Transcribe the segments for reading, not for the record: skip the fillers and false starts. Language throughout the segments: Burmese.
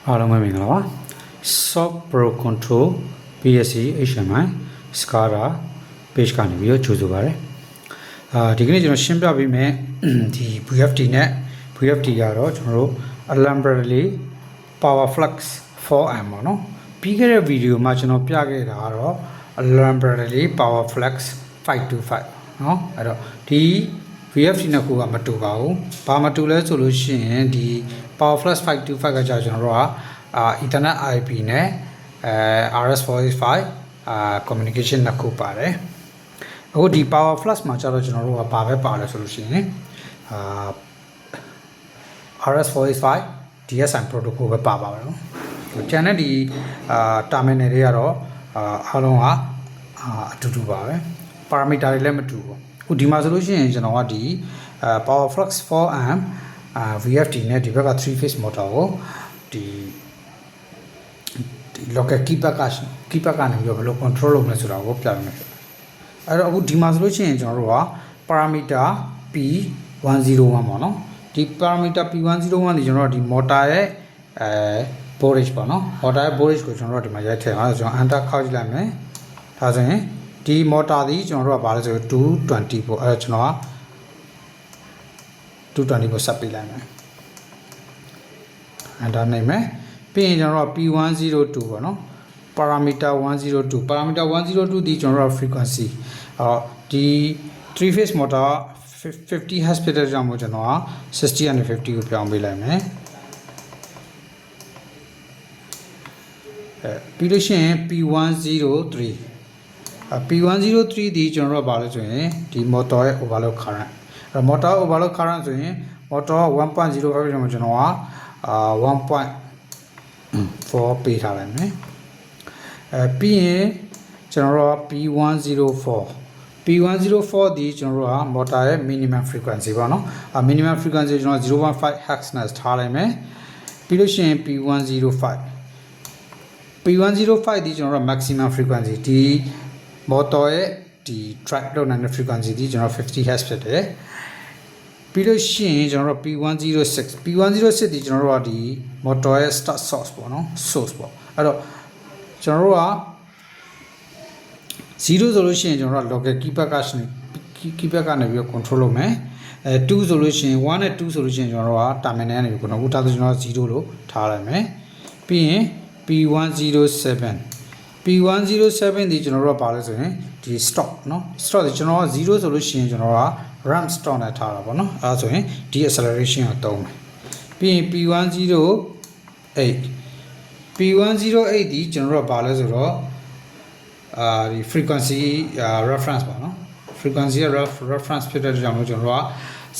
အားလုံးပဲမင်္ဂလာပါ Soft Pro Control PSC HMI SCADA page ကနေပြီးတော့ကြိုဆိုပါရစေဒီကနေ့ကျွန်တော်ရှင်းပြပေးမယ်ဒီ VFD နဲ့ VFD ကတော့ကျွန်တော်တို့ Alambrelli Power Flux 4M ပေါ့နော်ပြီးခဲ့တဲ့ဗီဒီယိုမှာကျွန်တော်ပြခဲ့တာကတော့ Alambrelli Power Flux 525เนาะအဲ့တော့ဒီ VFD နဲ့ကိုကမတူပါဘူးဘာမတူလဲဆိုလို့ရှိရင်ဒီ Power Flux 525ကကြာကျွန်တော်တို့ကEthernet IP နဲ့ RS485 communication နှစ်ခုပါတယ်အခုဒီ Power Flux မှာကျတော့ကျွန်တော်တို့ကဘာပဲပါလဲဆိုလို့ရှိရင်RS485 DSM protocol ပဲပါပါတယ်နော်ကျန်တဲ့ဒီterminal တွေကတော့အားလုံးကအတူတူပါပဲ parameter တွေလည်းမတူဘူးအခုဒီမှာဆိုလို့ရှိရင်ကျွန်တော်ကဒီ Power Flux 4M VFD နဲ့ဒီဘက်က 3 phase motor ကိုဒီ local keypad ကနေပြီးတော့ဘယ်လို control လုပ်မလဲဆိုတာကိုပြပြမယ်အဲ့တော့အခုဒီမှာဆိုလို့ရှိရင်ကျွန်တော်တို့က parameter P101 ပေါ့နော်ဒီ parameter P101 ဒီကျွန်တော်တို့ဒီ motor ရဲ့voltage ပေါ့နော် motor ရဲ့ voltage ကိုကျွန်တော်တို့ဒီမှာရိုက်ထည့်ပါဆိုတော့ enter ခောက်ကြည့်လိုက်မယ်ဒါဆိုရင်ဒီ motor ဒီကျွန်တော်တို့ကဘာလဲဆိုတော့220ပေါ့အဲ့တော့ကျွန်တော်က220ကိုဆက်ပေးလိုက်မယ် enter နိုင်မယ်ပြီးရင်ကျွန်တော်တို့ P102 ပေါ့နော် parameter 102 parameter 102ဒီကျွန်တော်တို့ frequency ဒီ 3 phase motor 50 Hz ဖြစ်တဲ့ကြောင့်မို့ကျွန်တော်က60 and 50ကိုပြောင်းပေးလိုက်မယ်ပြီးလို့ရှိရင် P103 P103 ဒီကျွန်တော်တို့ကဘာလဲဆိုရင်ဒီ motor ရဲ့ overload current အဲ့ motor overload current ဆိုရင် motor 1.05 ကျွန်တော်က1.4 ပေးထားလိုက်မယ်ပြီးရင်ကျွန်တော်တို့ P104 ဒီကျွန်တော်တို့က motor ရဲ့ minimum frequency ပေါ့နော်minimum frequency ကျွန်တော် 0.5 Hz နဲ့ထားလိုက်မယ်ပြီးလို့ရှိရင် P105 ဒီကျွန်တော်တို့ maximum frequency ဒီ motor ရဲ့ဒီ track လုပ်နိုင်တဲ့ frequency ဒီကျွန်တော်50 Hz ဖြစ်တယ်ပြီးလို့ရှိရင်ကျွန်တော်တို့ P106 ဒီကျွန်တော်တို့ကဒီ motor ရဲ့ start source ပေါ့နော် source ပေါ့အဲ့တော့ကျွန်တော်တို့က0ဆိုလို့ရှိရင်ကျွန်တော်တို့ local keypad ကနေပြီးတော့ control လုပ်မယ်2ဆိုလို့ရှိရင်1နဲ့2ဆိုလို့ရှိရင်ကျွန်တော်တို့က terminal ကနေပြီးတော့အခုထားဆိုကျွန်တော်0လို့ထားလိုက်မယ်ပြီးရင် P107 ဒီကျွန်တော်တို့ကပါလဲဆိုရင်ဒီ stop เนาะ stop ဒီကျွန်တော်က0ဆိုလို့ရှိရင်ကျွန်တော်က ramp stop နဲ့ထားတာပေါ့เนาะအဲဒါဆိုရင်ဒီ acceleration ကိုသုံးမယ်ပြီးရင် P108 ဒီကျွန်တော်တို့ကပါလဲဆိုတော့ဒီ frequency reference ပေါ့เนาะ frequency reference ဖြစ်တဲ့ကြောင့်လို့ကျွန်တော်တို့က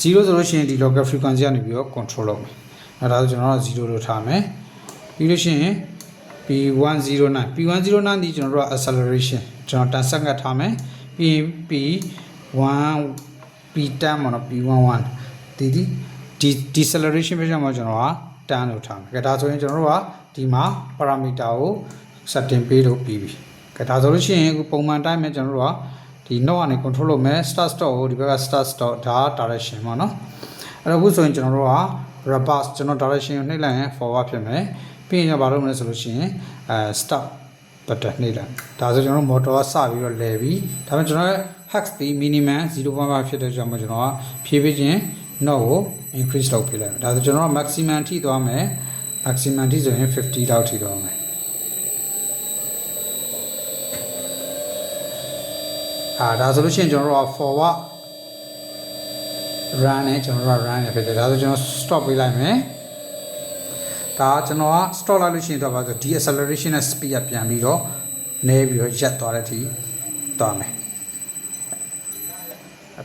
0ဆိုလို့ရှိရင်ဒီ local frequency ကနေပြီးတော့ control လုပ်မယ်အဲဒါဆိုကျွန်တော်က0လို့ထားမယ်ပြီးလို့ရှိရင် P109 ဒီကျွန်တော်တို့က acceleration ကျွန်တော်10 second ထားမယ်ပြီးရင် P10 ပေါ့နော် P11 ဒီ deceleration ဖြစ်ကြမှာကျွန်တော်က10လို့ထားမယ်ဒါဆိုရင်ကျွန်တော်တို့ကဒီမှာ parameter ကို setting ပေးလို့ပြီးပြီဒါဆိုလို့ရှိရင်အခုပုံမှန်တိုင်းမှာကျွန်တော်တို့ကဒီ node ကနေ control လုပ်မယ် start stop ကိုဒီဘက်က start stop ဒါ direction ပေါ့နော်အဲ့တော့အခုဆိုရင်ကျွန်တော်တို့က reverse ကျွန်တော် direction ကိုနှိပ်လိုက်ရင် forward ဖြစ်မယ်ပြီးရင်ဘာလုပ်မလဲဆိုလို့ရှိရင်stop button နှိပ်လိုက်ဒါဆိုကျွန်တော်တို့ motor ကစပြီးတော့လဲပြီးဒါပေမဲ့ကျွန်တော်ရဲ့ hex ဒီ minimum 0.5 ဖြစ်တဲ့ကြောင့်မို့ကျွန်တော်ကဖြည်းဖြည်းချင်း node ကို increase လုပ်ပေးလိုက်ဒါဆိုကျွန်တော်က maximum ထိသွားမယ် maximum ထိဆိုရင်50လောက်ထိသွားမယ်ဒါဆိုလို့ရှိရင်ကျွန်တော်တို့က forward run နဲ့ကျွန်တော်တို့က run ရဖြစ်တယ်ဒါဆိုကျွန်တော် stop ပေးလိုက်မယ်ဒါကျွန်တော်က stop လိုက်လို့ရှိရင်တော့ပါဆို deceleration နဲ့ speed ကပြန်ပြီးတော့နည်းပြီးတော့ရပ်သွားတဲ့အထိသွားမယ်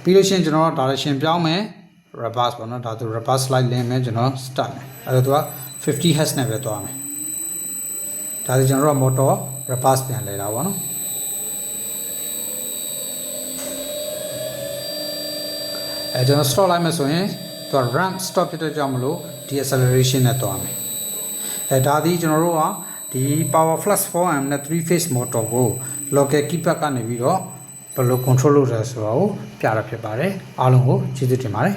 ပြီးလို့ရှိရင်ကျွန်တော် direction ပြောင်းမယ် reverse ပေါ့နော်ဒါဆို reverse slide လင်းမယ်ကျွန်တော် start မယ်အဲ့တော့သူက50 Hz နဲ့ပဲသွားမယ်ဒါဆိုကျွန်တော်တို့ motor reverse ပြန်လဲတာပေါ့နော်ကျွန်တော် stop လိုက်မယ်ဆိုရင်သူက ramp stop ဖြစ်တဲ့ကြောင့်မလို့ deceleration နဲ့သွားမယ်ဒါဒီကျွန်တော်တို့ကဒီ Power Flux 4M နဲ့ 3 phase motor ကို local keypad ကနေပြီးတော့ဘယ်လို control လုပ်ရလဲဆိုတာကိုပြတာဖြစ်ပါတယ်အားလုံးကိုကျေးဇူးတင်ပါတယ်